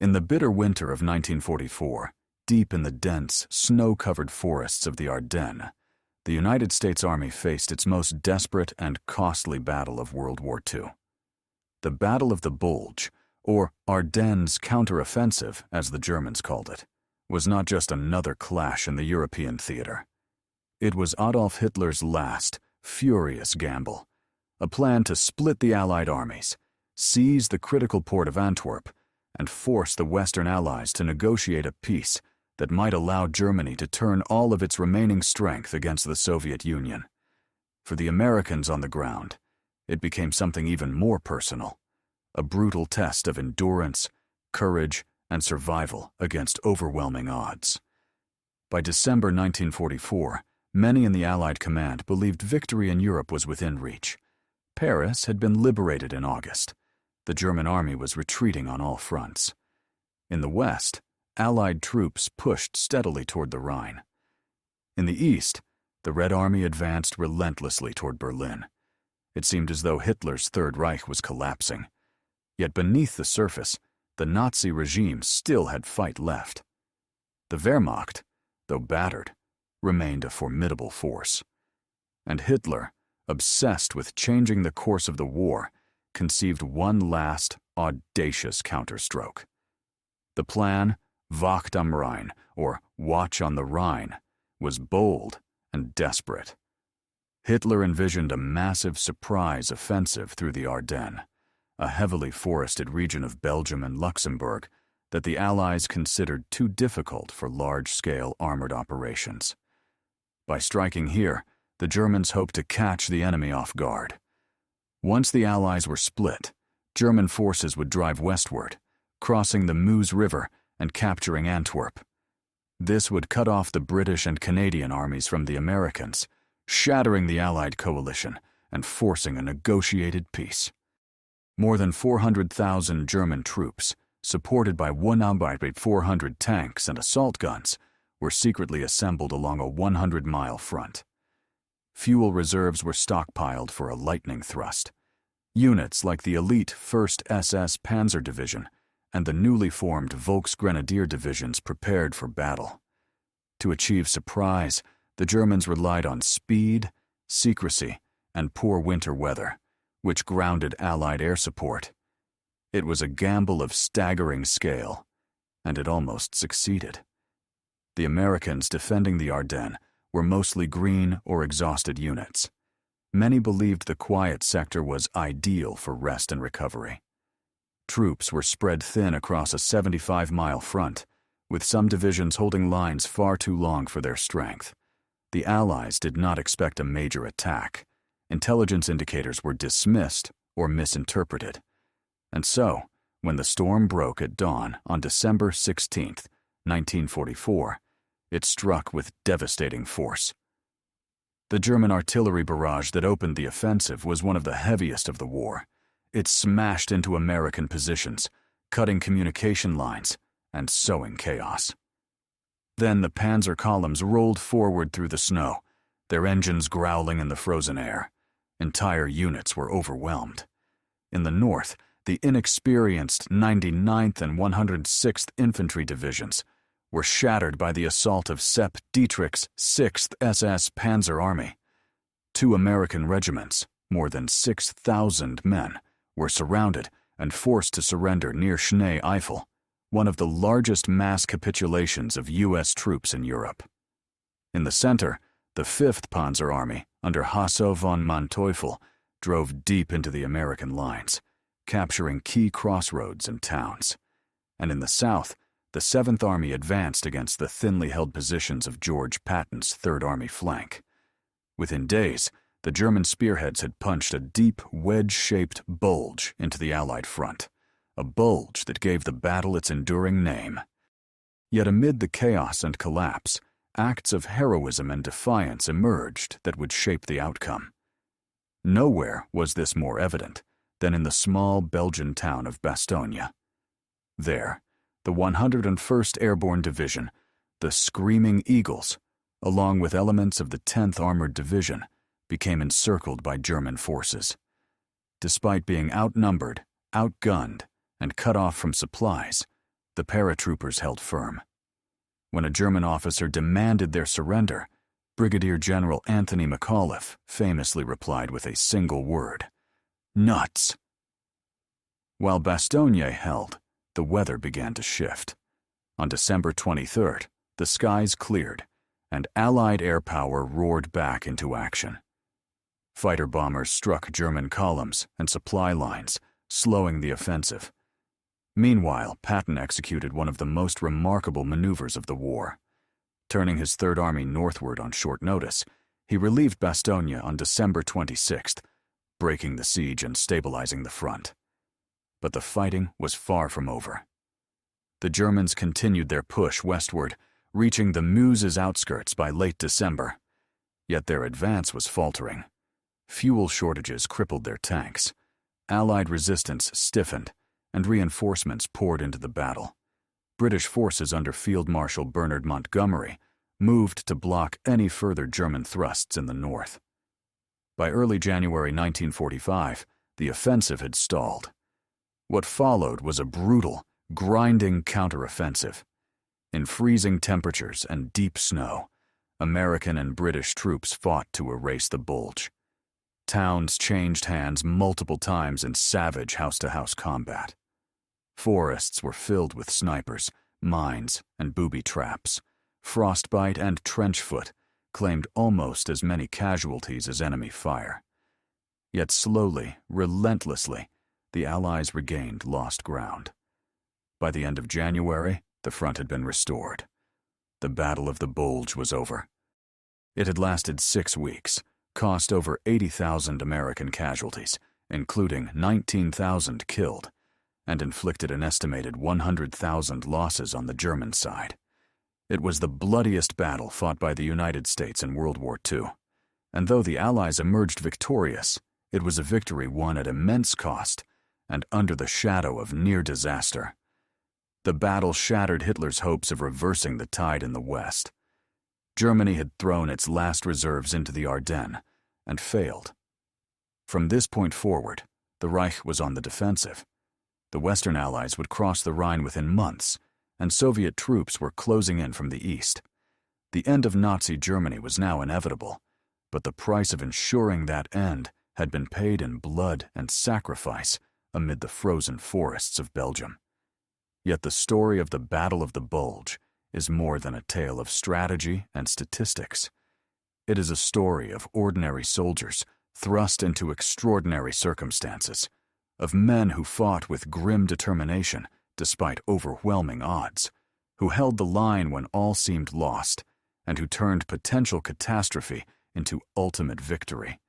In the bitter winter of 1944, deep in the dense, snow-covered forests of the Ardennes, the United States Army faced its most desperate and costly battle of World War II. The Battle of the Bulge, or Ardennes counteroffensive, as the Germans called it, was not just another clash in the European theater. It was Adolf Hitler's last, furious gamble, a plan to split the Allied armies, seize the critical port of Antwerp, and force the Western Allies to negotiate a peace that might allow Germany to turn all of its remaining strength against the Soviet Union. For the Americans on the ground, it became something even more personal, a brutal test of endurance, courage, and survival against overwhelming odds. By December 1944, many in the Allied command believed victory in Europe was within reach. Paris had been liberated in August. The German army was retreating on all fronts. In the west, Allied troops pushed steadily toward the Rhine. In the east, the Red Army advanced relentlessly toward Berlin. It seemed as though Hitler's Third Reich was collapsing. Yet beneath the surface, the Nazi regime still had fight left. The Wehrmacht, though battered, remained a formidable force. And Hitler, obsessed with changing the course of the war, conceived one last, audacious counterstroke. The plan, Wacht am Rhein, or Watch on the Rhine, was bold and desperate. Hitler envisioned a massive surprise offensive through the Ardennes, a heavily forested region of Belgium and Luxembourg that the Allies considered too difficult for large-scale armored operations. By striking here, the Germans hoped to catch the enemy off guard. Once the Allies were split, German forces would drive westward, crossing the Meuse River and capturing Antwerp. This would cut off the British and Canadian armies from the Americans, shattering the Allied coalition and forcing a negotiated peace. More than 400,000 German troops, supported by unbreakable 400 tanks and assault guns, were secretly assembled along a 100-mile front. Fuel reserves were stockpiled for a lightning thrust. Units like the elite 1st SS Panzer Division and the newly formed Volksgrenadier divisions prepared for battle. To achieve surprise, the Germans relied on speed, secrecy, and poor winter weather, which grounded Allied air support. It was a gamble of staggering scale, and it almost succeeded. The Americans defending the Ardennes were mostly green or exhausted units. Many believed the quiet sector was ideal for rest and recovery. Troops were spread thin across a 75-mile front, with some divisions holding lines far too long for their strength. The Allies did not expect a major attack. Intelligence indicators were dismissed or misinterpreted. And so, when the storm broke at dawn on December 16, 1944, it struck with devastating force. The German artillery barrage that opened the offensive was one of the heaviest of the war. It smashed into American positions, cutting communication lines and sowing chaos. Then the panzer columns rolled forward through the snow, their engines growling in the frozen air. Entire units were overwhelmed. In the north, the inexperienced 99th and 106th Infantry Divisions were shattered by the assault of Sepp Dietrich's 6th SS Panzer Army. 2 American regiments, more than 6,000 men, were surrounded and forced to surrender near Schnee-Eifel, one of the largest mass capitulations of U.S. troops in Europe. In the center, the 5th Panzer Army, under Hasso von Manteuffel, drove deep into the American lines, capturing key crossroads and towns. And in the south, the 7th Army advanced against the thinly held positions of George Patton's 3rd Army flank. Within days, the German spearheads had punched a deep, wedge-shaped bulge into the Allied front, a bulge that gave the battle its enduring name. Yet amid the chaos and collapse, acts of heroism and defiance emerged that would shape the outcome. Nowhere was this more evident than in the small Belgian town of Bastogne. There, the 101st Airborne Division, the Screaming Eagles, along with elements of the 10th Armored Division, became encircled by German forces. Despite being outnumbered, outgunned, and cut off from supplies, the paratroopers held firm. When a German officer demanded their surrender, Brigadier General Anthony McAuliffe famously replied with a single word: "Nuts." While Bastogne held, the weather began to shift. On December 23rd, the skies cleared, and Allied air power roared back into action. Fighter bombers struck German columns and supply lines, slowing the offensive. Meanwhile, Patton executed one of the most remarkable maneuvers of the war. Turning his Third Army northward on short notice, he relieved Bastogne on December 26th, breaking the siege and stabilizing the front. But the fighting was far from over. The Germans continued their push westward, reaching the Meuse's outskirts by late December. Yet their advance was faltering. Fuel shortages crippled their tanks. Allied resistance stiffened, and reinforcements poured into the battle. British forces under Field Marshal Bernard Montgomery moved to block any further German thrusts in the north. By early January 1945, the offensive had stalled. What followed was a brutal, grinding counteroffensive. In freezing temperatures and deep snow, American and British troops fought to erase the Bulge. Towns changed hands multiple times in savage house-to-house combat. Forests were filled with snipers, mines, and booby traps. Frostbite and trench foot claimed almost as many casualties as enemy fire. Yet slowly, relentlessly, the Allies regained lost ground. By the end of January, the front had been restored. The Battle of the Bulge was over. It had lasted 6 weeks, cost over 80,000 American casualties, including 19,000 killed, and inflicted an estimated 100,000 losses on the German side. It was the bloodiest battle fought by the United States in World War II, and though the Allies emerged victorious, it was a victory won at immense cost and under the shadow of near disaster. The battle shattered Hitler's hopes of reversing the tide in the West. Germany had thrown its last reserves into the Ardennes and failed. From this point forward, the Reich was on the defensive. The Western Allies would cross the Rhine within months, and Soviet troops were closing in from the east. The end of Nazi Germany was now inevitable, but the price of ensuring that end had been paid in blood and sacrifice amid the frozen forests of Belgium. Yet the story of the Battle of the Bulge is more than a tale of strategy and statistics. It is a story of ordinary soldiers thrust into extraordinary circumstances, of men who fought with grim determination despite overwhelming odds, who held the line when all seemed lost, and who turned potential catastrophe into ultimate victory.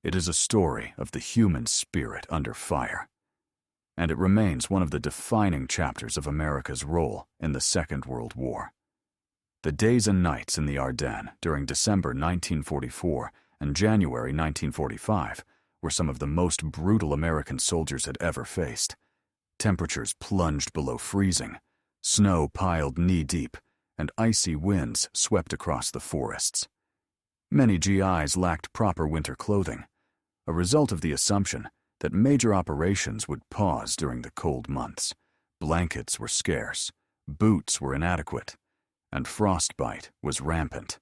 It is a story of the human spirit under fire, and it remains one of the defining chapters of America's role in the Second World War. The days and nights in the Ardennes during December 1944 and January 1945 were some of the most brutal American soldiers had ever faced. Temperatures plunged below freezing, snow piled knee-deep, and icy winds swept across the forests. Many GIs lacked proper winter clothing, a result of the assumption that major operations would pause during the cold months. Blankets were scarce, boots were inadequate, and frostbite was rampant.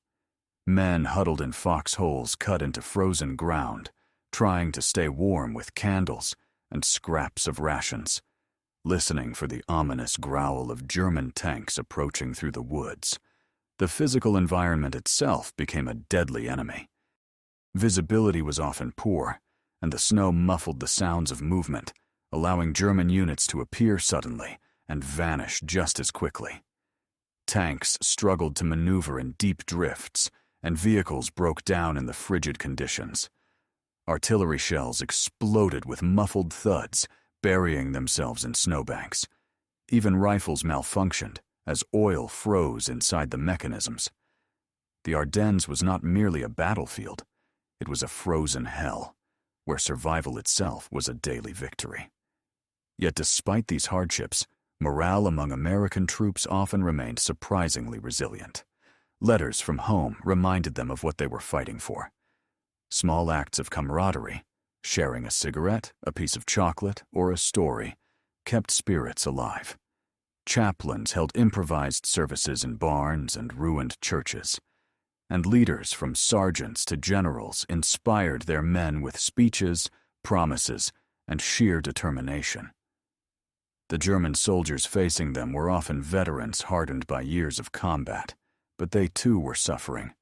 Men huddled in foxholes cut into frozen ground, trying to stay warm with candles and scraps of rations, listening for the ominous growl of German tanks approaching through the woods. The physical environment itself became a deadly enemy. Visibility was often poor, and the snow muffled the sounds of movement, allowing German units to appear suddenly and vanish just as quickly. Tanks struggled to maneuver in deep drifts, and vehicles broke down in the frigid conditions. Artillery shells exploded with muffled thuds, burying themselves in snowbanks. Even rifles malfunctioned as oil froze inside the mechanisms. The Ardennes was not merely a battlefield, it was a frozen hell, where survival itself was a daily victory. Yet despite these hardships, morale among American troops often remained surprisingly resilient. Letters from home reminded them of what they were fighting for. Small acts of camaraderie, sharing a cigarette, a piece of chocolate, or a story, kept spirits alive. Chaplains held improvised services in barns and ruined churches, and leaders from sergeants to generals inspired their men with speeches, promises, and sheer determination. The German soldiers facing them were often veterans hardened by years of combat, but they too were suffering.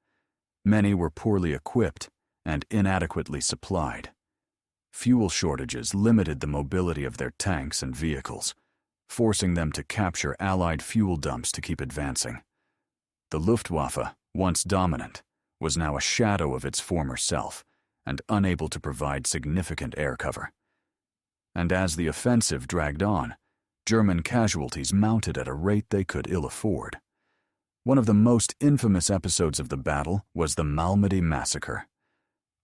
Many were poorly equipped and inadequately supplied. Fuel shortages limited the mobility of their tanks and vehicles, forcing them to capture Allied fuel dumps to keep advancing. The Luftwaffe, once dominant, was now a shadow of its former self and unable to provide significant air cover. And as the offensive dragged on, German casualties mounted at a rate they could ill afford. One of the most infamous episodes of the battle was the Malmedy Massacre.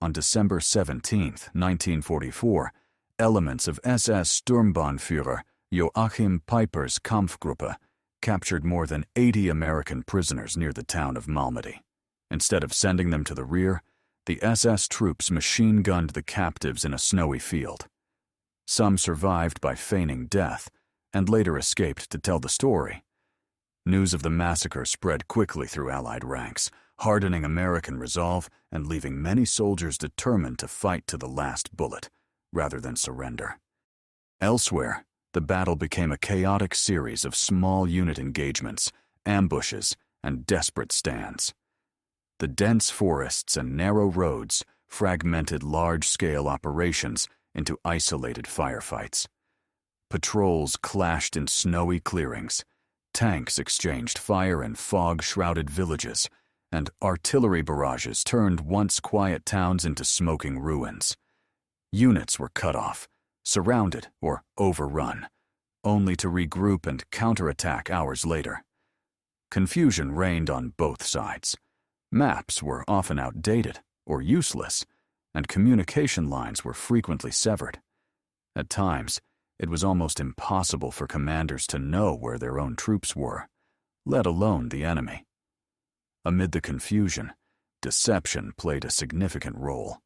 On December 17, 1944, elements of SS Sturmbannführer Joachim Peiper's Kampfgruppe captured more than 80 American prisoners near the town of Malmedy. Instead of sending them to the rear, the SS troops machine-gunned the captives in a snowy field. Some survived by feigning death and later escaped to tell the story. News of the massacre spread quickly through Allied ranks, hardening American resolve and leaving many soldiers determined to fight to the last bullet, rather than surrender. Elsewhere, the battle became a chaotic series of small unit engagements, ambushes, and desperate stands. The dense forests and narrow roads fragmented large-scale operations into isolated firefights. Patrols clashed in snowy clearings, tanks exchanged fire in fog-shrouded villages, and artillery barrages turned once quiet towns into smoking ruins. Units were cut off, surrounded or overrun, only to regroup and counterattack hours later. Confusion reigned on both sides. Maps were often outdated or useless, and communication lines were frequently severed. At times, it was almost impossible for commanders to know where their own troops were, let alone the enemy. Amid the confusion, deception played a significant role.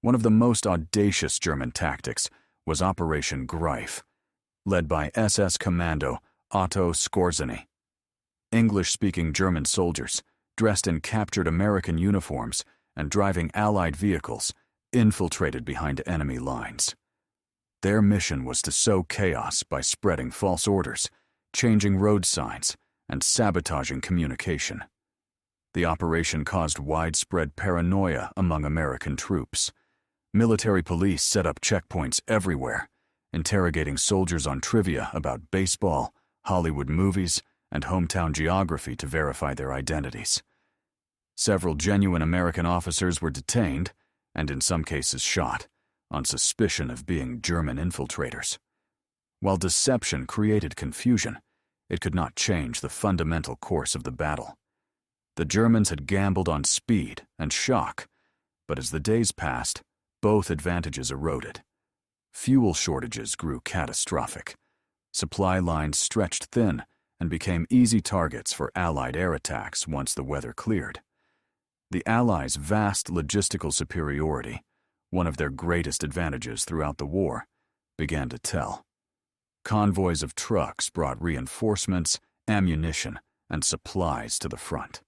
One of the most audacious German tactics was Operation Greif, led by SS Commando Otto Skorzeny. English-speaking German soldiers, dressed in captured American uniforms and driving Allied vehicles, infiltrated behind enemy lines. Their mission was to sow chaos by spreading false orders, changing road signs, and sabotaging communication. The operation caused widespread paranoia among American troops. Military police set up checkpoints everywhere, interrogating soldiers on trivia about baseball, Hollywood movies, and hometown geography to verify their identities. Several genuine American officers were detained, and in some cases shot, on suspicion of being German infiltrators. While deception created confusion, it could not change the fundamental course of the battle. The Germans had gambled on speed and shock, but as the days passed, both advantages eroded. Fuel shortages grew catastrophic. Supply lines stretched thin and became easy targets for Allied air attacks once the weather cleared. The Allies' vast logistical superiority, one of their greatest advantages throughout the war, began to tell. Convoys of trucks brought reinforcements, ammunition, and supplies to the front.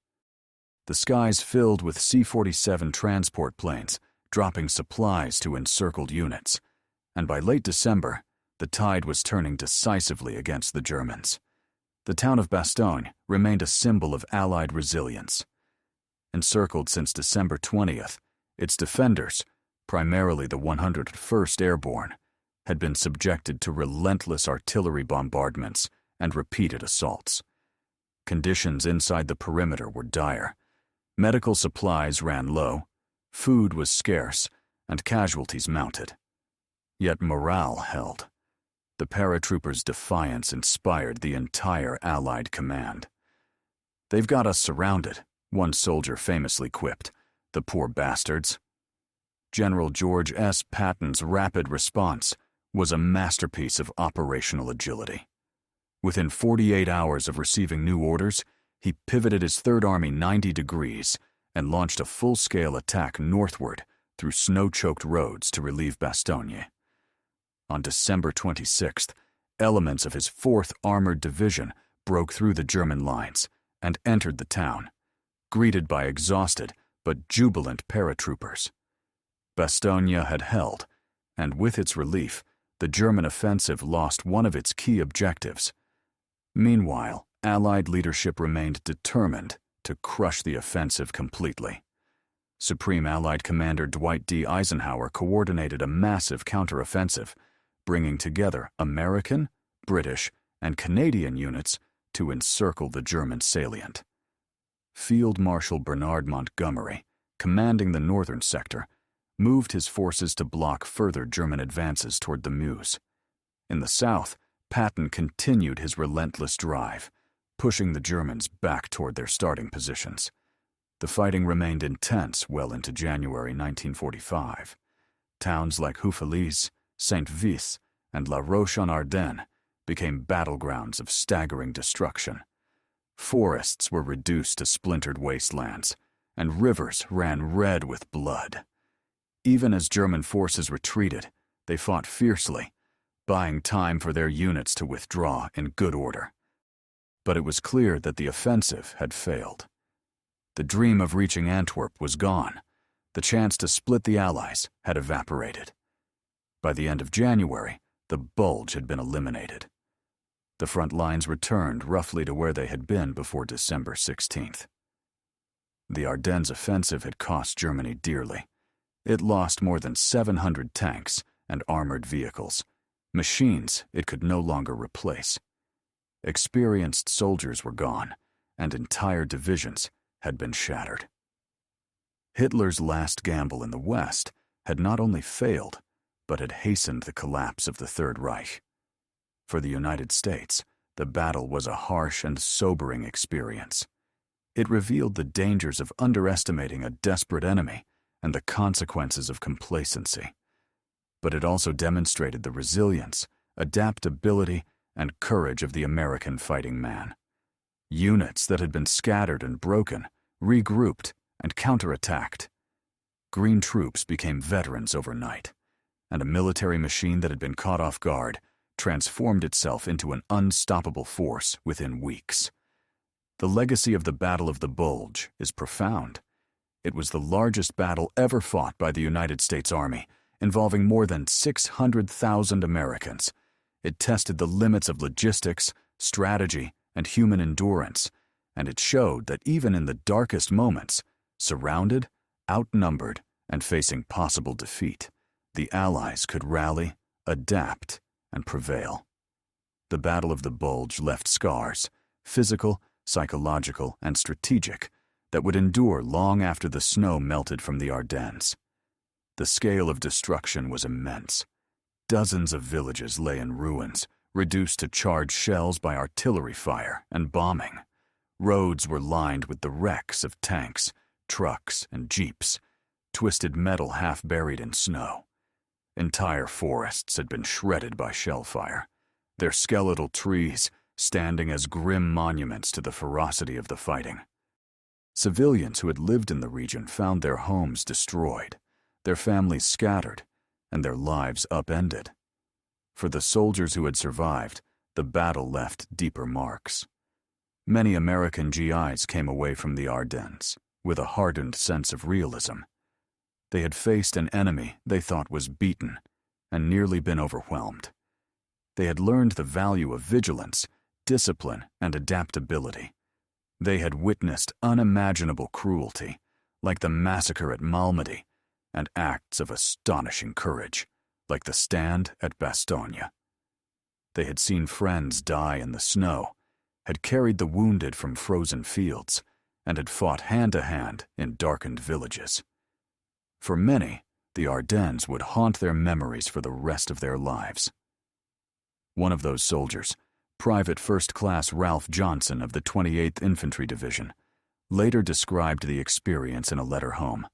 The skies filled with C-47 transport planes, dropping supplies to encircled units, and by late December, the tide was turning decisively against the Germans. The town of Bastogne remained a symbol of Allied resilience. Encircled since December 20th, its defenders, primarily the 101st Airborne, had been subjected to relentless artillery bombardments and repeated assaults. Conditions inside the perimeter were dire. Medical supplies ran low, food was scarce, and casualties mounted. Yet morale held. The paratroopers' defiance inspired the entire Allied command. "They've got us surrounded," one soldier famously quipped. "The poor bastards." General George S. Patton's rapid response was a masterpiece of operational agility. Within 48 hours of receiving new orders, he pivoted his Third Army 90 degrees and launched a full-scale attack northward through snow-choked roads to relieve Bastogne. On December 26th, elements of his 4th Armored Division broke through the German lines and entered the town, greeted by exhausted but jubilant paratroopers. Bastogne had held, and with its relief, the German offensive lost one of its key objectives. Meanwhile, Allied leadership remained determined to crush the offensive completely. Supreme Allied Commander Dwight D. Eisenhower coordinated a massive counteroffensive, bringing together American, British, and Canadian units to encircle the German salient. Field Marshal Bernard Montgomery, commanding the northern sector, moved his forces to block further German advances toward the Meuse. In the south, Patton continued his relentless drive, pushing the Germans back toward their starting positions. The fighting remained intense well into January 1945. Towns like Houffalize, Saint-Vith, and La Roche-en-Ardennes became battlegrounds of staggering destruction. Forests were reduced to splintered wastelands, and rivers ran red with blood. Even as German forces retreated, they fought fiercely, buying time for their units to withdraw in good order. But it was clear that the offensive had failed. The dream of reaching Antwerp was gone. The chance to split the Allies had evaporated. By the end of January, the Bulge had been eliminated. The front lines returned roughly to where they had been before December 16th. The Ardennes offensive had cost Germany dearly. It lost more than 700 tanks and armored vehicles, machines it could no longer replace. Experienced soldiers were gone, and entire divisions had been shattered. Hitler's last gamble in the West had not only failed, but had hastened the collapse of the Third Reich. For the United States, the battle was a harsh and sobering experience. It revealed the dangers of underestimating a desperate enemy and the consequences of complacency. But it also demonstrated the resilience, adaptability, and courage of the American fighting man. Units that had been scattered and broken, regrouped, and counterattacked. Green troops became veterans overnight, and a military machine that had been caught off guard transformed itself into an unstoppable force within weeks. The legacy of the Battle of the Bulge is profound. It was the largest battle ever fought by the United States Army, involving more than 600,000 Americans. It tested the limits of logistics, strategy, and human endurance, and it showed that even in the darkest moments, surrounded, outnumbered, and facing possible defeat, the Allies could rally, adapt, and prevail. The Battle of the Bulge left scars, physical, psychological, and strategic, that would endure long after the snow melted from the Ardennes. The scale of destruction was immense. Dozens of villages lay in ruins, reduced to charred shells by artillery fire and bombing. Roads were lined with the wrecks of tanks, trucks, and jeeps, twisted metal half buried in snow. Entire forests had been shredded by shell fire, their skeletal trees standing as grim monuments to the ferocity of the fighting. Civilians who had lived in the region found their homes destroyed, their families scattered, and their lives upended. For the soldiers who had survived, the battle left deeper marks. Many American GIs came away from the Ardennes with a hardened sense of realism. They had faced an enemy they thought was beaten and nearly been overwhelmed. They had learned the value of vigilance, discipline, and adaptability. They had witnessed unimaginable cruelty, like the massacre at Malmedy, and acts of astonishing courage, like the stand at Bastogne. They had seen friends die in the snow, had carried the wounded from frozen fields, and had fought hand-to-hand in darkened villages. For many, the Ardennes would haunt their memories for the rest of their lives. One of those soldiers, Private First Class Ralph Johnson of the 28th Infantry Division, later described the experience in a letter home.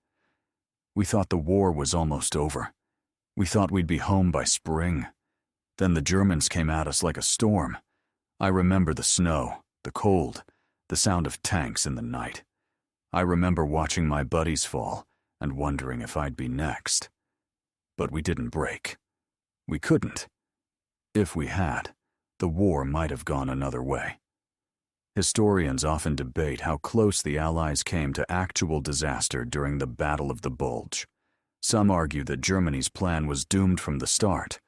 "We thought the war was almost over. We thought we'd be home by spring. Then the Germans came at us like a storm. I remember the snow, the cold, the sound of tanks in the night. I remember watching my buddies fall and wondering if I'd be next. But we didn't break. We couldn't. If we had, the war might have gone another way. Historians often debate how close the Allies came to actual disaster during the Battle of the Bulge. Some argue that Germany's plan was doomed from the start,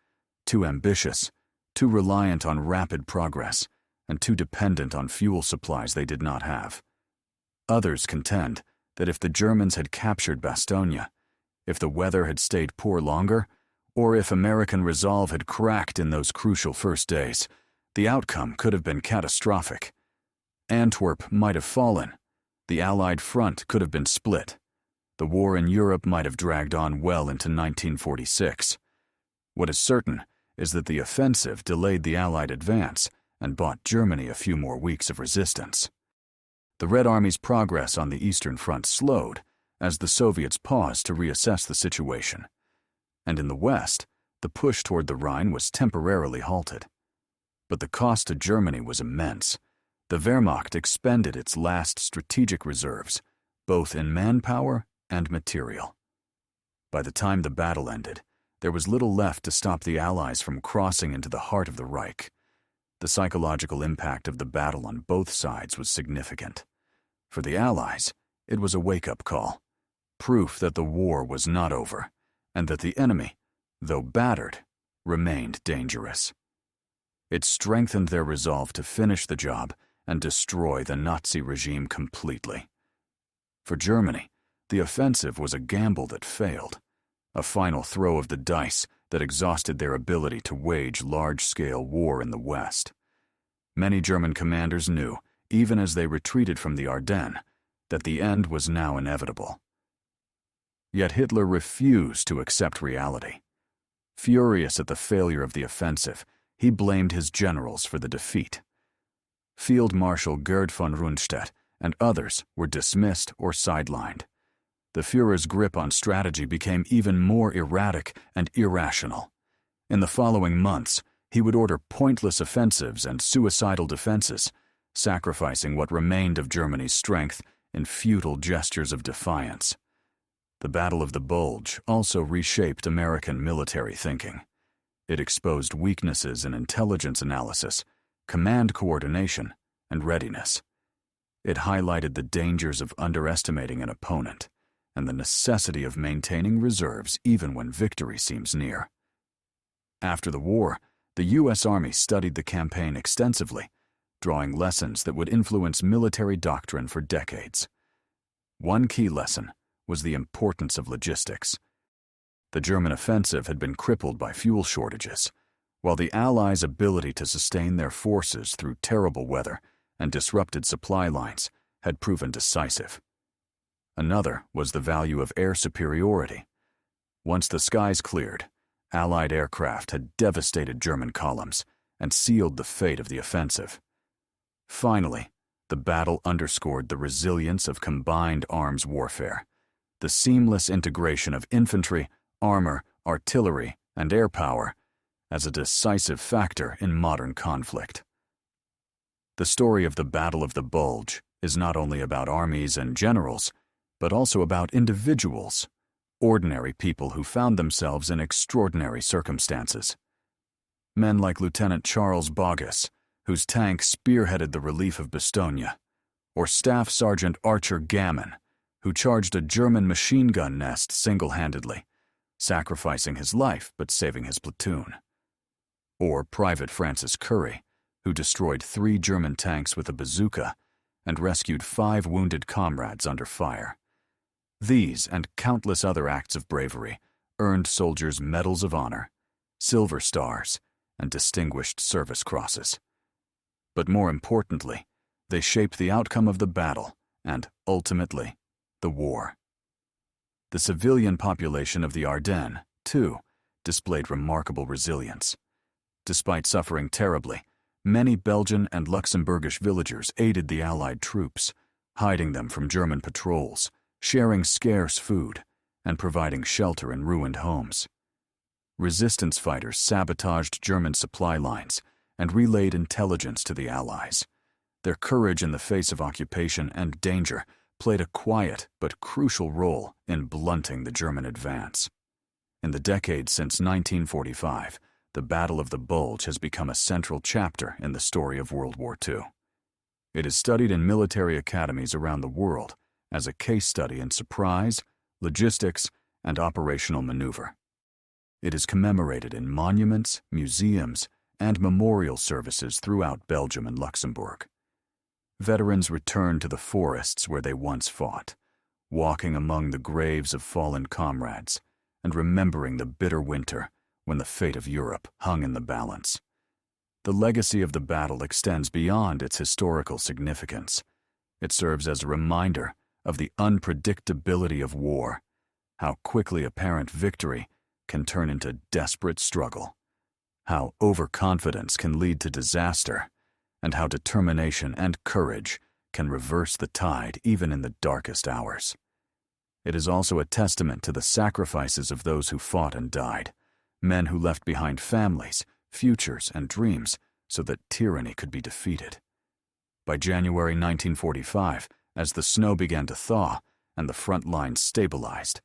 too ambitious, too reliant on rapid progress, and too dependent on fuel supplies they did not have. Others contend that if the Germans had captured Bastogne, if the weather had stayed poor longer, or if American resolve had cracked in those crucial first days, the outcome could have been catastrophic. Antwerp might have fallen, the Allied front could have been split, the war in Europe might have dragged on well into 1946. What is certain is that the offensive delayed the Allied advance and bought Germany a few more weeks of resistance. The Red Army's progress on the Eastern Front slowed as the Soviets paused to reassess the situation. And in the West, the push toward the Rhine was temporarily halted. But the cost to Germany was immense. The Wehrmacht expended its last strategic reserves, both in manpower and material. By the time the battle ended, there was little left to stop the Allies from crossing into the heart of the Reich. The psychological impact of the battle on both sides was significant. For the Allies, it was a wake-up call, proof that the war was not over, and that the enemy, though battered, remained dangerous. It strengthened their resolve to finish the job and destroy the Nazi regime completely. For Germany, the offensive was a gamble that failed, a final throw of the dice that exhausted their ability to wage large-scale war in the West. Many German commanders knew, even as they retreated from the Ardennes, that the end was now inevitable. Yet Hitler refused to accept reality. Furious at the failure of the offensive, he blamed his generals for the defeat. Field Marshal Gerd von Rundstedt and others were dismissed or sidelined. The Führer's grip on strategy became even more erratic and irrational. In the following months, he would order pointless offensives and suicidal defenses, sacrificing what remained of Germany's strength in futile gestures of defiance. The Battle of the Bulge also reshaped American military thinking. It exposed weaknesses in intelligence analysis, command coordination, and readiness. It highlighted the dangers of underestimating an opponent and the necessity of maintaining reserves even when victory seems near. After the war, the U.S. Army studied the campaign extensively, drawing lessons that would influence military doctrine for decades. One key lesson was the importance of logistics. The German offensive had been crippled by fuel shortages, while the Allies' ability to sustain their forces through terrible weather and disrupted supply lines had proven decisive. Another was the value of air superiority. Once the skies cleared, Allied aircraft had devastated German columns and sealed the fate of the offensive. Finally, the battle underscored the resilience of combined arms warfare, the seamless integration of infantry, armor, artillery, and air power as a decisive factor in modern conflict. The story of the Battle of the Bulge is not only about armies and generals, but also about individuals, ordinary people who found themselves in extraordinary circumstances. Men like Lieutenant Charles Boggess, whose tank spearheaded the relief of Bastogne, or Staff Sergeant Archer Gammon, who charged a German machine gun nest single-handedly, sacrificing his life but saving his platoon. Or Private Francis Curry, who destroyed 3 German tanks with a bazooka and rescued 5 wounded comrades under fire. These and countless other acts of bravery earned soldiers medals of honor, silver stars, and distinguished service crosses. But more importantly, they shaped the outcome of the battle and, ultimately, the war. The civilian population of the Ardennes, too, displayed remarkable resilience. Despite suffering terribly, many Belgian and Luxembourgish villagers aided the Allied troops, hiding them from German patrols, sharing scarce food, and providing shelter in ruined homes. Resistance fighters sabotaged German supply lines and relayed intelligence to the Allies. Their courage in the face of occupation and danger played a quiet but crucial role in blunting the German advance. In the decades since 1945, the Battle of the Bulge has become a central chapter in the story of World War II. It is studied in military academies around the world as a case study in surprise, logistics, and operational maneuver. It is commemorated in monuments, museums, and memorial services throughout Belgium and Luxembourg. Veterans return to the forests where they once fought, walking among the graves of fallen comrades and remembering the bitter winter when the fate of Europe hung in the balance. The legacy of the battle extends beyond its historical significance. It serves as a reminder of the unpredictability of war, how quickly apparent victory can turn into desperate struggle, how overconfidence can lead to disaster, and how determination and courage can reverse the tide even in the darkest hours. It is also a testament to the sacrifices of those who fought and died, men who left behind families, futures, and dreams so that tyranny could be defeated. By January 1945, as the snow began to thaw and the front lines stabilized,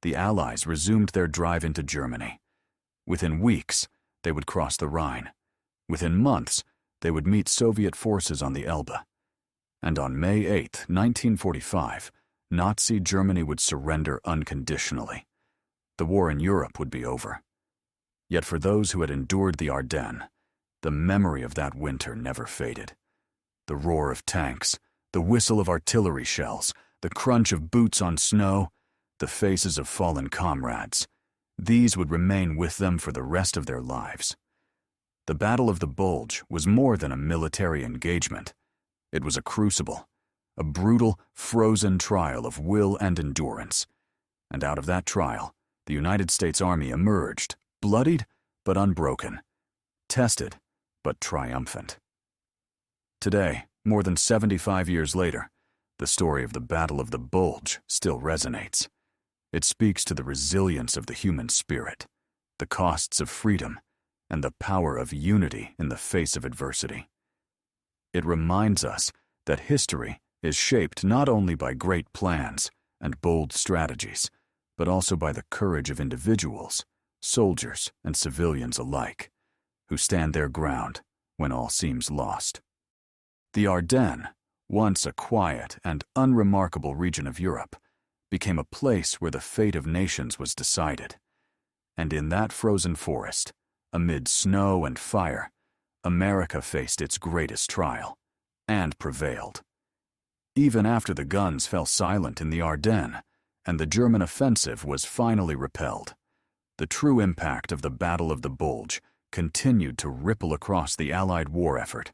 the Allies resumed their drive into Germany. Within weeks, they would cross the Rhine. Within months, they would meet Soviet forces on the Elbe. And on May 8, 1945, Nazi Germany would surrender unconditionally. The war in Europe would be over. Yet for those who had endured the Ardennes, the memory of that winter never faded. The roar of tanks, the whistle of artillery shells, the crunch of boots on snow, the faces of fallen comrades, these would remain with them for the rest of their lives. The Battle of the Bulge was more than a military engagement. It was a crucible, a brutal, frozen trial of will and endurance. And out of that trial, the United States Army emerged, bloodied but unbroken, tested but triumphant. Today, more than 75 years later, the story of the Battle of the Bulge still resonates. It speaks to the resilience of the human spirit, the costs of freedom, and the power of unity in the face of adversity. It reminds us that history is shaped not only by great plans and bold strategies, but also by the courage of individuals, soldiers and civilians alike, who stand their ground when all seems lost. The Ardennes, once a quiet and unremarkable region of Europe, became a place where the fate of nations was decided. And in that frozen forest, amid snow and fire, America faced its greatest trial, and prevailed. Even after the guns fell silent in the Ardennes, and the German offensive was finally repelled, the true impact of the Battle of the Bulge continued to ripple across the Allied war effort,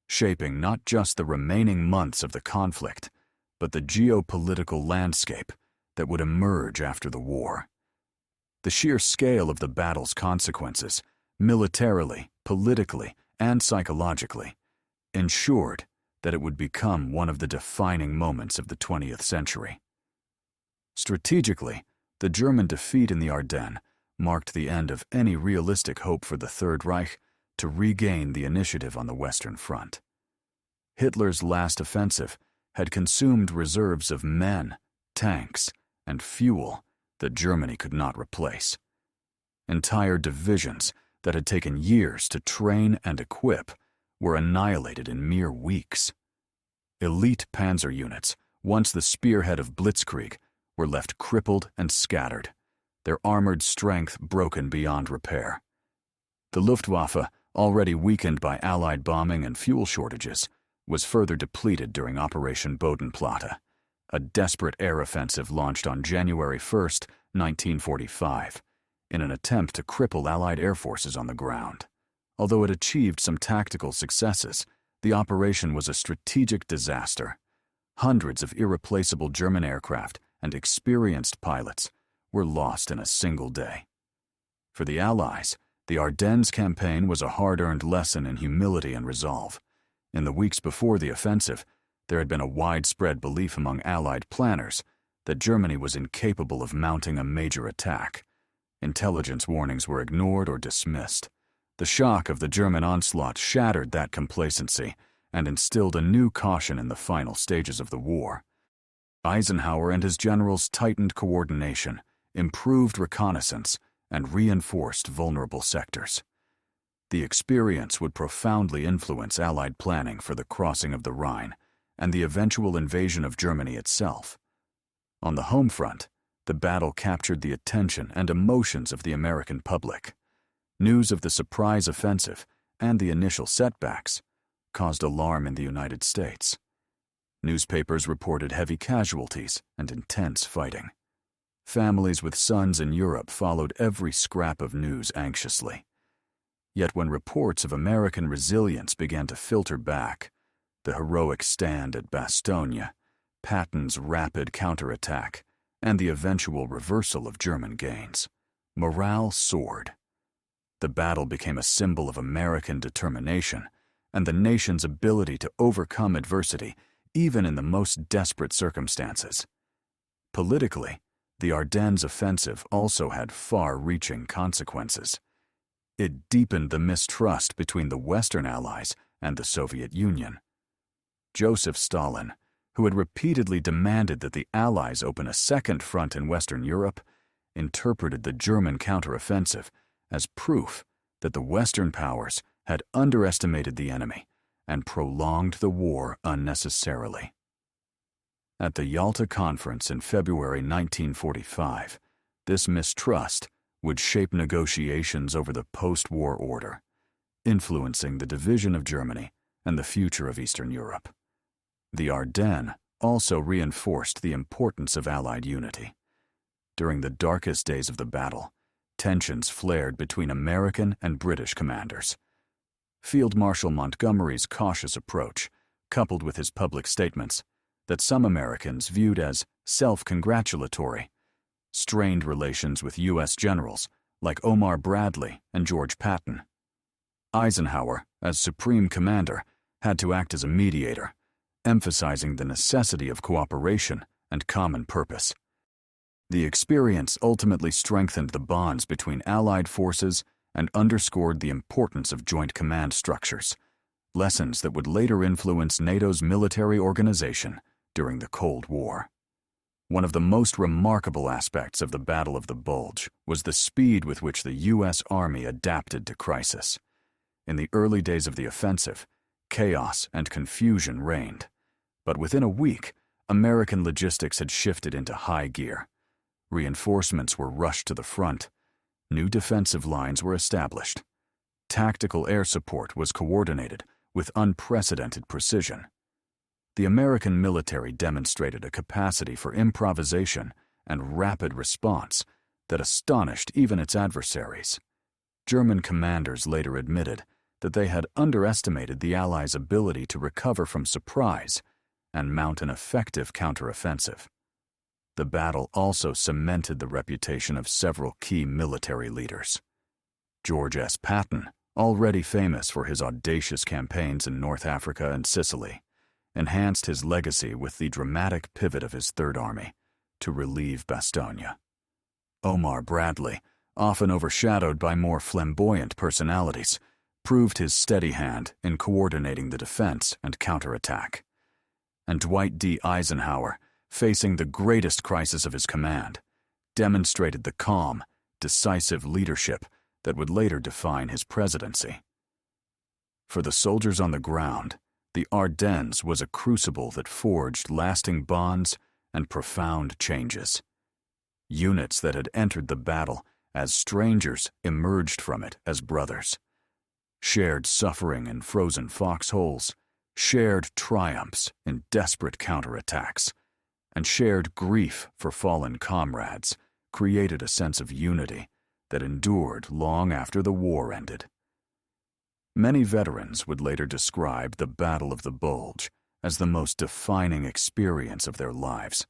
shaping not just the remaining months of the conflict, but the geopolitical landscape that would emerge after the war. The sheer scale of the battle's consequences, militarily, politically, and psychologically, ensured that it would become one of the defining moments of the 20th century. Strategically, the German defeat in the Ardennes marked the end of any realistic hope for the Third Reich to regain the initiative on the Western Front. Hitler's last offensive had consumed reserves of men, tanks, and fuel that Germany could not replace. Entire divisions that had taken years to train and equip were annihilated in mere weeks. Elite panzer units, once the spearhead of blitzkrieg, were left crippled and scattered, their armored strength broken beyond repair. The Luftwaffe, already weakened by Allied bombing and fuel shortages, was further depleted during Operation Bodenplatte, a desperate air offensive launched on January 1, 1945, in an attempt to cripple Allied air forces on the ground. Although it achieved some tactical successes, the operation was a strategic disaster. Hundreds of irreplaceable German aircraft and experienced pilots were lost in a single day. For the Allies, the Ardennes campaign was a hard-earned lesson in humility and resolve. In the weeks before the offensive, there had been a widespread belief among Allied planners that Germany was incapable of mounting a major attack. Intelligence warnings were ignored or dismissed. The shock of the German onslaught shattered that complacency and instilled a new caution in the final stages of the war. Eisenhower and his generals tightened coordination, improved reconnaissance, and reinforced vulnerable sectors. The experience would profoundly influence Allied planning for the crossing of the Rhine and the eventual invasion of Germany itself. On the home front, the battle captured the attention and emotions of the American public. News of the surprise offensive and the initial setbacks caused alarm in the United States. Newspapers reported heavy casualties and intense fighting. Families with sons in Europe followed every scrap of news anxiously. Yet when reports of American resilience began to filter back, the heroic stand at Bastogne, Patton's rapid counterattack, and the eventual reversal of German gains, morale soared. The battle became a symbol of American determination and the nation's ability to overcome adversity even in the most desperate circumstances. Politically, the Ardennes offensive also had far-reaching consequences. It deepened the mistrust between the Western Allies and the Soviet Union. Joseph Stalin, who had repeatedly demanded that the Allies open a second front in Western Europe, interpreted the German counteroffensive as proof that the Western powers had underestimated the enemy and prolonged the war unnecessarily. At the Yalta Conference in February 1945, this mistrust would shape negotiations over the post-war order, influencing the division of Germany and the future of Eastern Europe. The Ardennes also reinforced the importance of Allied unity. During the darkest days of the battle, tensions flared between American and British commanders. Field Marshal Montgomery's cautious approach, coupled with his public statements that some Americans viewed as self-congratulatory, strained relations with U.S. generals like Omar Bradley and George Patton. Eisenhower, as Supreme Commander, had to act as a mediator, emphasizing the necessity of cooperation and common purpose. The experience ultimately strengthened the bonds between Allied forces and underscored the importance of joint command structures, lessons that would later influence NATO's military organization during the Cold War. One of the most remarkable aspects of the Battle of the Bulge was the speed with which the U.S. Army adapted to crisis. In the early days of the offensive, chaos and confusion reigned. But within a week, American logistics had shifted into high gear. Reinforcements were rushed to the front. New defensive lines were established. Tactical air support was coordinated with unprecedented precision. The American military demonstrated a capacity for improvisation and rapid response that astonished even its adversaries. German commanders later admitted that they had underestimated the Allies' ability to recover from surprise and mount an effective counteroffensive. The battle also cemented the reputation of several key military leaders. George S. Patton, already famous for his audacious campaigns in North Africa and Sicily, enhanced his legacy with the dramatic pivot of his Third Army to relieve Bastogne. Omar Bradley, often overshadowed by more flamboyant personalities, proved his steady hand in coordinating the defense and counterattack. And Dwight D. Eisenhower, facing the greatest crisis of his command, demonstrated the calm, decisive leadership that would later define his presidency. For the soldiers on the ground, the Ardennes was a crucible that forged lasting bonds and profound changes. Units that had entered the battle as strangers emerged from it as brothers. Shared suffering in frozen foxholes, shared triumphs in desperate counterattacks, and shared grief for fallen comrades created a sense of unity that endured long after the war ended. Many veterans would later describe the Battle of the Bulge as the most defining experience of their lives,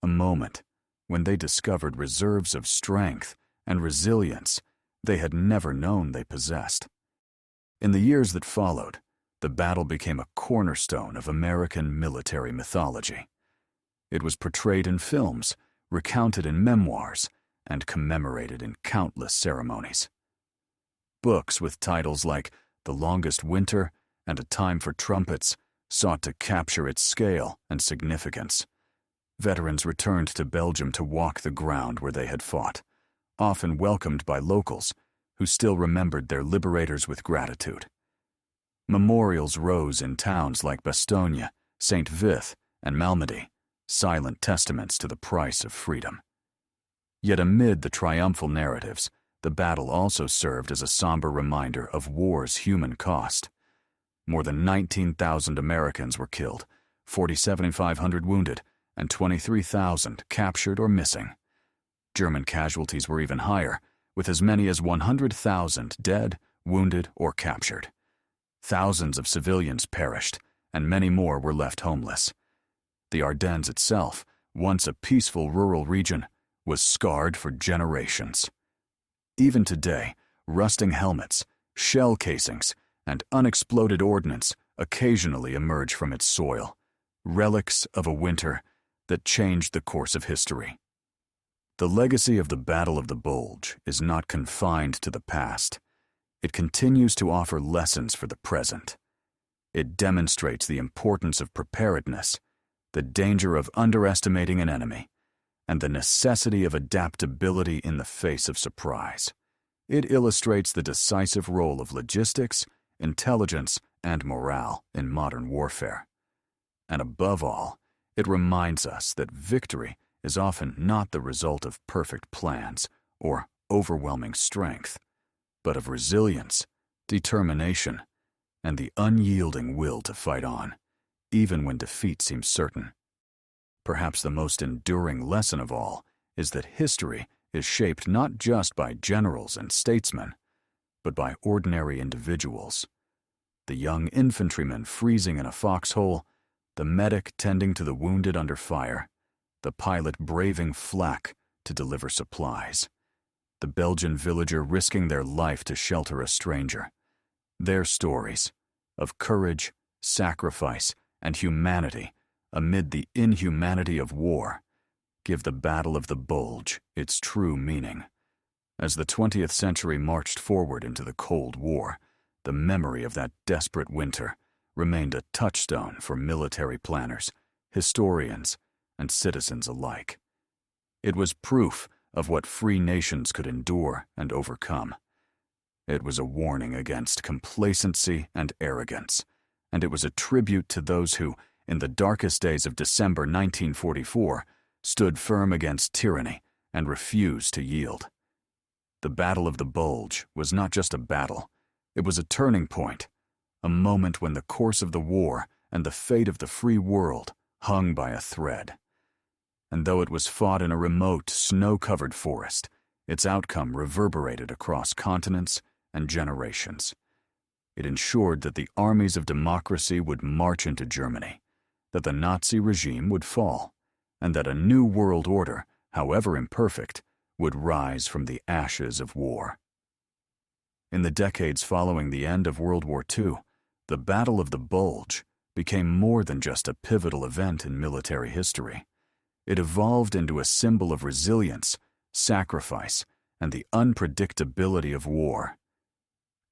a moment when they discovered reserves of strength and resilience they had never known they possessed. In the years that followed, the battle became a cornerstone of American military mythology. It was portrayed in films, recounted in memoirs, and commemorated in countless ceremonies. Books with titles like The Longest Winter and A Time for Trumpets sought to capture its scale and significance. Veterans returned to Belgium to walk the ground where they had fought, often welcomed by locals who still remembered their liberators with gratitude. Memorials rose in towns like Bastogne, St. Vith, and Malmedy, silent testaments to the price of freedom. Yet amid the triumphal narratives, the battle also served as a somber reminder of war's human cost. More than 19,000 Americans were killed, 4,700 wounded, and 23,000 captured or missing. German casualties were even higher, with as many as 100,000 dead, wounded, or captured. Thousands of civilians perished, and many more were left homeless. The Ardennes itself, once a peaceful rural region, was scarred for generations. Even today, rusting helmets, shell casings, and unexploded ordnance occasionally emerge from its soil, relics of a winter that changed the course of history. The legacy of the Battle of the Bulge is not confined to the past. It continues to offer lessons for the present. It demonstrates the importance of preparedness, the danger of underestimating an enemy, and the necessity of adaptability in the face of surprise. It illustrates the decisive role of logistics, intelligence, and morale in modern warfare. And above all, it reminds us that victory is often not the result of perfect plans or overwhelming strength, but of resilience, determination, and the unyielding will to fight on, even when defeat seems certain. Perhaps the most enduring lesson of all is that history is shaped not just by generals and statesmen, but by ordinary individuals. The young infantryman freezing in a foxhole, the medic tending to the wounded under fire, the pilot braving flak to deliver supplies, the Belgian villager risking their life to shelter a stranger. Their stories of courage, sacrifice, and humanity amid the inhumanity of war give the Battle of the Bulge its true meaning. As the 20th century marched forward into the Cold War, the memory of that desperate winter remained a touchstone for military planners, historians, and citizens alike. It was proof of what free nations could endure and overcome. It was a warning against complacency and arrogance, and it was a tribute to those who, in the darkest days of December 1944, stood firm against tyranny and refused to yield. The Battle of the Bulge was not just a battle, it was a turning point, a moment when the course of the war and the fate of the free world hung by a thread. And though it was fought in a remote, snow-covered forest, its outcome reverberated across continents and generations. It ensured that the armies of democracy would march into Germany, that the Nazi regime would fall, and that a new world order, however imperfect, would rise from the ashes of war. In the decades following the end of World War II, the Battle of the Bulge became more than just a pivotal event in military history. It evolved into a symbol of resilience, sacrifice, and the unpredictability of war.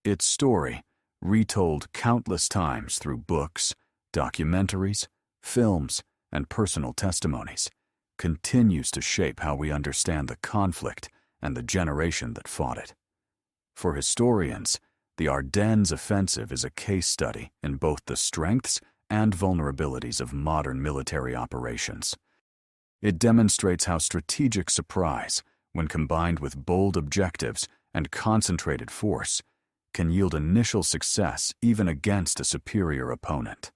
Its story, retold countless times through books, documentaries, films, and personal testimonies, continues to shape how we understand the conflict and the generation that fought it. For historians, the Ardennes offensive is a case study in both the strengths and vulnerabilities of modern military operations. It demonstrates how strategic surprise, when combined with bold objectives and concentrated force, can yield initial success even against a superior opponent.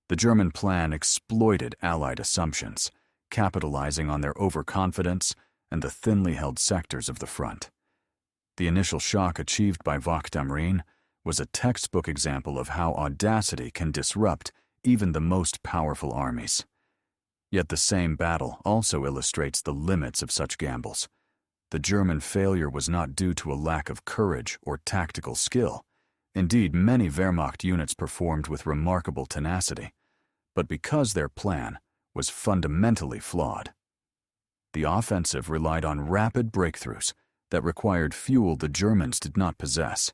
The German plan exploited Allied assumptions, capitalizing on their overconfidence and the thinly held sectors of the front. The initial shock achieved by Wacht am Rhein was a textbook example of how audacity can disrupt even the most powerful armies. Yet the same battle also illustrates the limits of such gambles. The German failure was not due to a lack of courage or tactical skill. Indeed, many Wehrmacht units performed with remarkable tenacity, but because their plan was fundamentally flawed. The offensive relied on rapid breakthroughs that required fuel the Germans did not possess.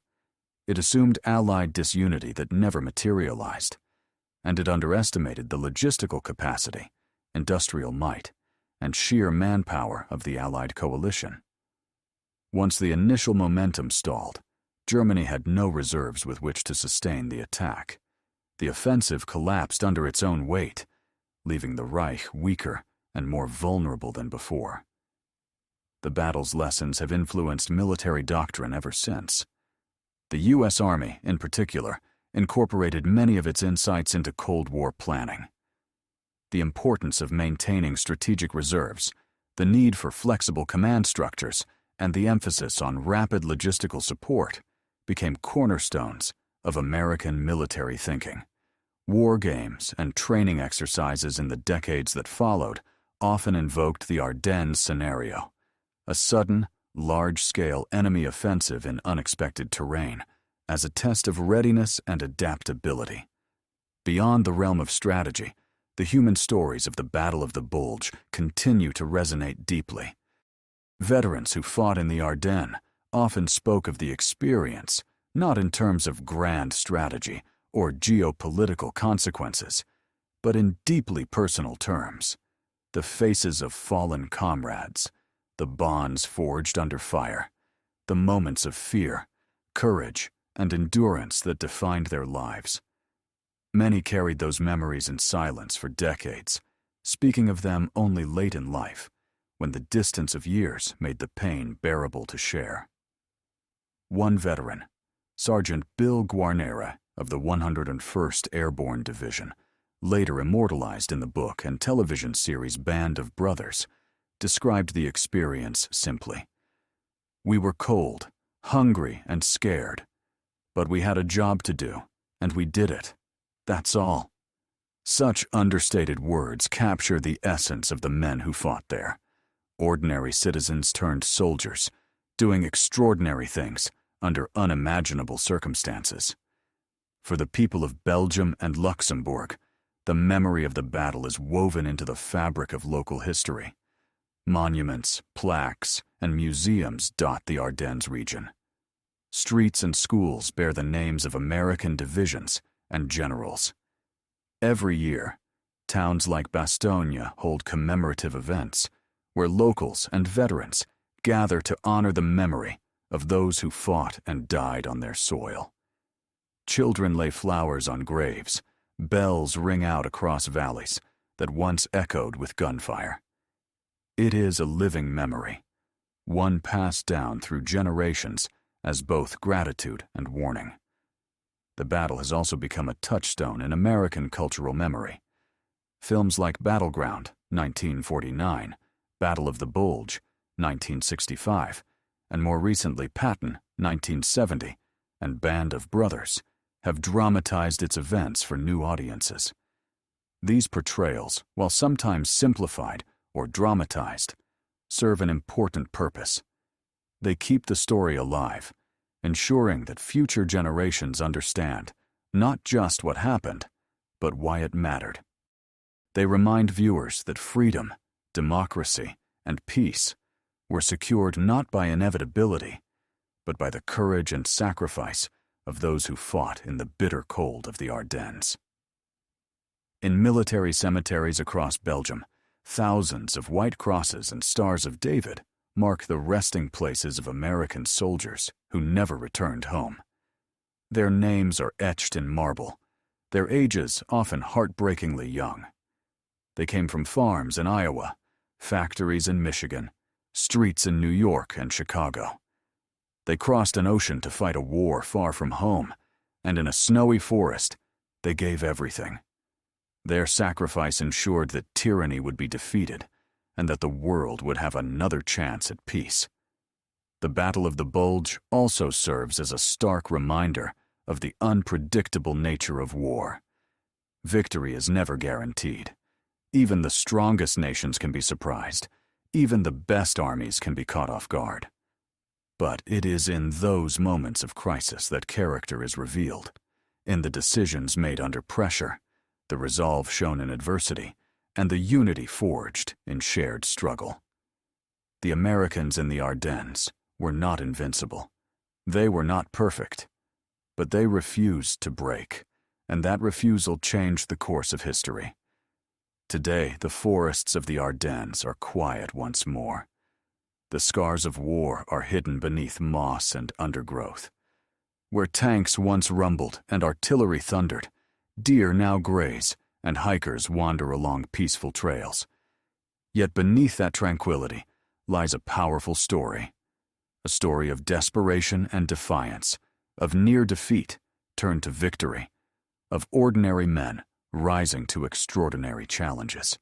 It assumed Allied disunity that never materialized, and it underestimated the logistical capacity, industrial might, and sheer manpower of the Allied coalition. Once the initial momentum stalled, Germany had no reserves with which to sustain the attack. The offensive collapsed under its own weight, leaving the Reich weaker and more vulnerable than before. The battle's lessons have influenced military doctrine ever since. The U.S. Army, in particular, incorporated many of its insights into Cold War planning. The importance of maintaining strategic reserves, the need for flexible command structures, and the emphasis on rapid logistical support became cornerstones of American military thinking. War games and training exercises in the decades that followed often invoked the Ardennes scenario, a sudden, large-scale enemy offensive in unexpected terrain, as a test of readiness and adaptability. Beyond the realm of strategy, the human stories of the Battle of the Bulge continue to resonate deeply. Veterans who fought in the Ardennes often spoke of the experience, not in terms of grand strategy or geopolitical consequences, but in deeply personal terms. The faces of fallen comrades, the bonds forged under fire, the moments of fear, courage, and endurance that defined their lives. Many carried those memories in silence for decades, speaking of them only late in life, when the distance of years made the pain bearable to share. One veteran, Sergeant Bill Guarnera of the 101st Airborne Division, later immortalized in the book and television series Band of Brothers, described the experience simply. "We were cold, hungry, and scared, but we had a job to do, and we did it. That's all." Such understated words capture the essence of the men who fought there. Ordinary citizens turned soldiers, doing extraordinary things under unimaginable circumstances. For the people of Belgium and Luxembourg, the memory of the battle is woven into the fabric of local history. Monuments, plaques, and museums dot the Ardennes region. Streets and schools bear the names of American divisions and generals. Every year, towns like Bastogne hold commemorative events where locals and veterans gather to honor the memory of those who fought and died on their soil. Children lay flowers on graves, bells ring out across valleys that once echoed with gunfire. It is a living memory, one passed down through generations as both gratitude and warning. The battle has also become a touchstone in American cultural memory. Films like Battleground, 1949, Battle of the Bulge, 1965, and more recently Patton, 1970, and Band of Brothers, have dramatized its events for new audiences. These portrayals, while sometimes simplified or dramatized, serve an important purpose. They keep the story alive, ensuring that future generations understand not just what happened, but why it mattered. They remind viewers that freedom, democracy, and peace were secured not by inevitability, but by the courage and sacrifice of those who fought in the bitter cold of the Ardennes. In military cemeteries across Belgium, thousands of white crosses and stars of David mark the resting places of American soldiers who never returned home. Their names are etched in marble, their ages often heartbreakingly young. They came from farms in Iowa, factories in Michigan, streets in New York and Chicago. They crossed an ocean to fight a war far from home, and in a snowy forest, they gave everything. Their sacrifice ensured that tyranny would be defeated and that the world would have another chance at peace. The Battle of the Bulge also serves as a stark reminder of the unpredictable nature of war. Victory is never guaranteed. Even the strongest nations can be surprised. Even the best armies can be caught off guard. But it is in those moments of crisis that character is revealed, in the decisions made under pressure, the resolve shown in adversity, and the unity forged in shared struggle. The Americans in the Ardennes were not invincible. They were not perfect, but they refused to break, and that refusal changed the course of history. Today, the forests of the Ardennes are quiet once more. The scars of war are hidden beneath moss and undergrowth. Where tanks once rumbled and artillery thundered, deer now graze and hikers wander along peaceful trails. Yet beneath that tranquility lies a powerful story. A story of desperation and defiance, of near defeat turned to victory, of ordinary men rising to extraordinary challenges.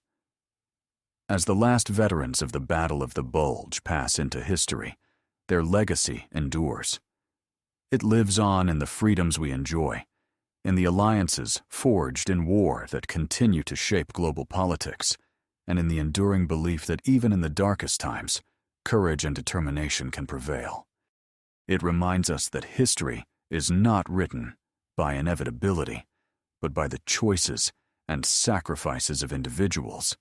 As the last veterans of the Battle of the Bulge pass into history, their legacy endures. It lives on in the freedoms we enjoy, in the alliances forged in war that continue to shape global politics, and in the enduring belief that even in the darkest times, courage and determination can prevail. It reminds us that history is not written by inevitability, but by the choices and sacrifices of individuals.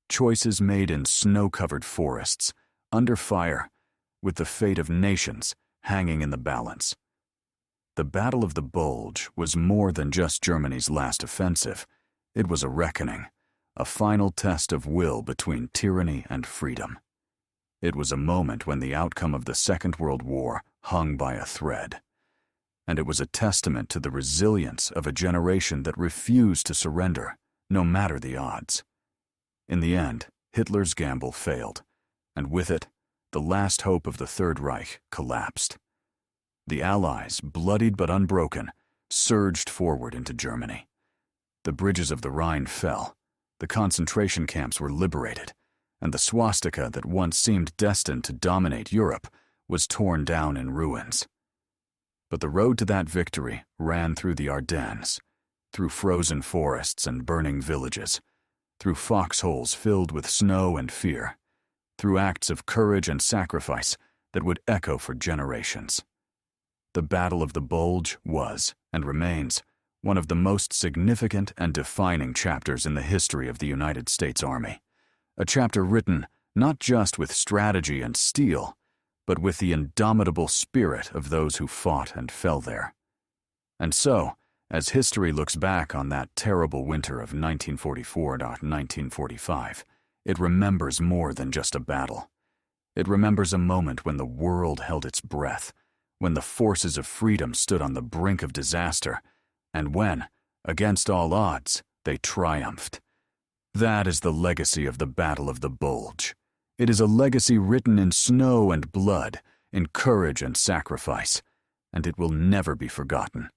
Choices made in snow-covered forests, under fire, with the fate of nations hanging in the balance. The Battle of the Bulge was more than just Germany's last offensive. It was a reckoning, a final test of will between tyranny and freedom. It was a moment when the outcome of the Second World War hung by a thread. And it was a testament to the resilience of a generation that refused to surrender, no matter the odds. In the end, Hitler's gamble failed, and with it, the last hope of the Third Reich collapsed. The Allies, bloodied but unbroken, surged forward into Germany. The bridges of the Rhine fell, the concentration camps were liberated, and the swastika that once seemed destined to dominate Europe was torn down in ruins. But the road to that victory ran through the Ardennes, through frozen forests and burning villages, through foxholes filled with snow and fear, through acts of courage and sacrifice that would echo for generations. The Battle of the Bulge was, and remains, one of the most significant and defining chapters in the history of the United States Army. A chapter written not just with strategy and steel, but with the indomitable spirit of those who fought and fell there. And so, as history looks back on that terrible winter of 1944-1945, it remembers more than just a battle. It remembers a moment when the world held its breath, when the forces of freedom stood on the brink of disaster, and when, against all odds, they triumphed. That is the legacy of the Battle of the Bulge. It is a legacy written in snow and blood, in courage and sacrifice, and it will never be forgotten.